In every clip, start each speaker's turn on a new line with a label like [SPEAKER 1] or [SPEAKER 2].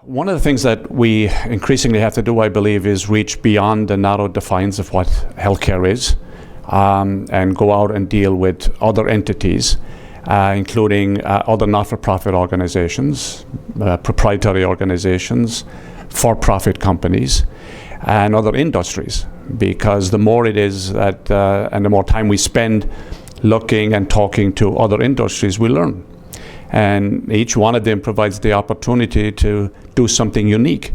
[SPEAKER 1] One of the things that we increasingly have to do, I believe, is reach beyond the narrow defines of what healthcare is, and go out and deal with other entities, including other not-for-profit organizations, proprietary organizations, for-profit companies, and other industries. Because the more it is that, and the more time we spend looking and talking to other industries, we learn. And each one of them provides the opportunity to do something unique.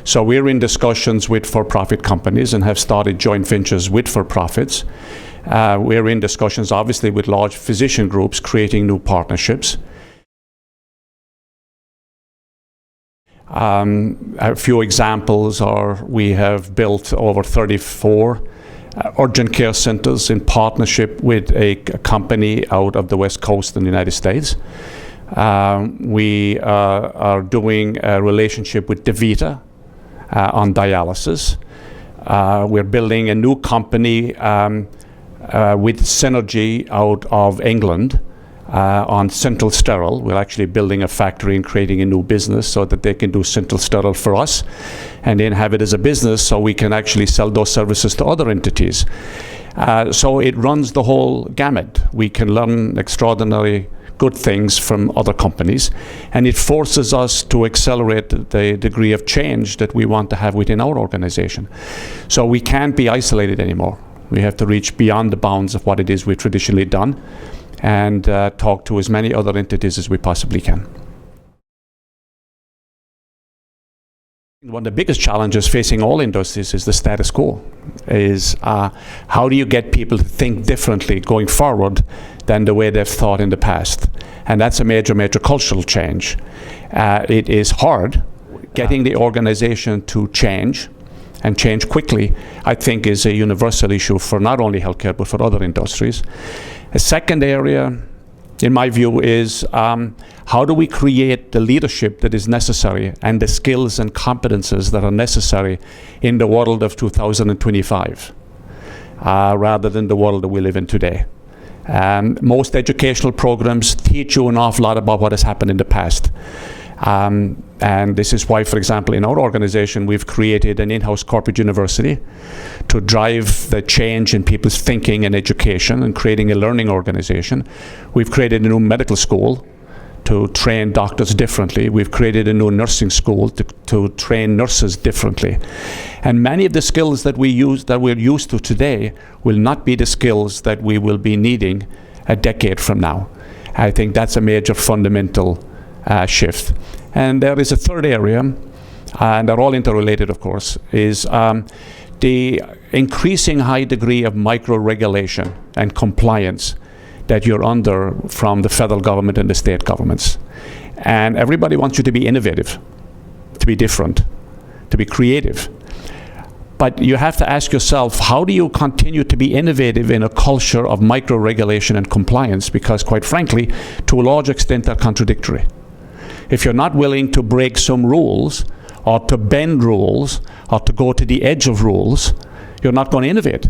[SPEAKER 1] So we're in discussions with for-profit companies and have started joint ventures with for-profits. We're in discussions, obviously, with large physician groups, creating new partnerships. A few examples are we have built over 34 urgent care centers in partnership with a company out of the West Coast in the United States. We are doing a relationship with DaVita on dialysis. We're building a new company with Synergy out of England on central sterile. We're actually building a factory and creating a new business so that they can do central sterile for us and then have it as a business so we can actually sell those services to other entities. So it runs the whole gamut. We can learn extraordinary good things from other companies, and it forces us to accelerate the degree of change that we want to have within our organization. So we can't be isolated anymore. We have to reach beyond the bounds of what it is we've traditionally done and talk to as many other entities as we possibly can. One of the biggest challenges facing all industries is the status quo. Is how do you get people to think differently going forward than the way they've thought in the past? And that's a major, major cultural change. It is hard. Getting the organization to change, and change quickly, I think is a universal issue for not only healthcare, but for other industries. A second area, in my view, is how do we create the leadership that is necessary and the skills and competences that are necessary in the world of 2025, rather than the world that we live in today. Most educational programs teach you an awful lot about what has happened in the past. And this is why, for example, in our organization, we've created an in-house corporate university to drive the change in people's thinking and education and creating a learning organization. We've created a new medical school to train doctors differently. We've created a new nursing school to train nurses differently. And many of the skills that we're used to today will not be the skills that we will be needing a decade from now. I think that's a major fundamental shift. And there is a third area, and they're all interrelated, of course, is the increasing high degree of micro-regulation and compliance that you're under from the federal government and the state governments. And everybody wants you to be innovative, to be different, to be creative. But you have to ask yourself, how do you continue to be innovative in a culture of micro-regulation and compliance? Because quite frankly, to a large extent, they're contradictory. If you're not willing to break some rules, or to bend rules, or to go to the edge of rules, you're not going to innovate.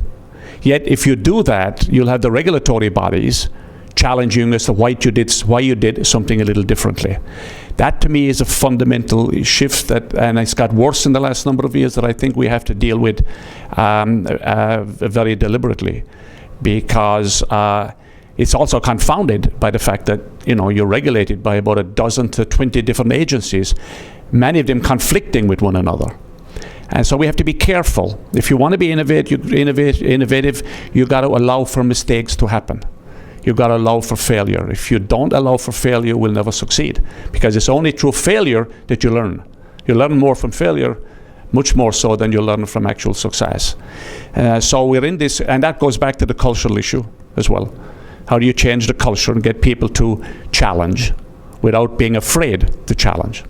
[SPEAKER 1] Yet if you do that, you'll have the regulatory bodies challenging you as to why you did something a little differently. That to me is a fundamental shift and it's got worse in the last number of years, that I think we have to deal with very deliberately, because it's also confounded by the fact that you're regulated by about a dozen to 20 different agencies, many of them conflicting with one another. And so we have to be careful. If you want to be innovative, you've got to allow for mistakes to happen. You've got to allow for failure. If you don't allow for failure, you will never succeed, because it's only through failure that you learn. You learn more from failure, much more so than you learn from actual success. So we're in this, and that goes back to the cultural issue as well. How do you change the culture and get people to challenge without being afraid to challenge?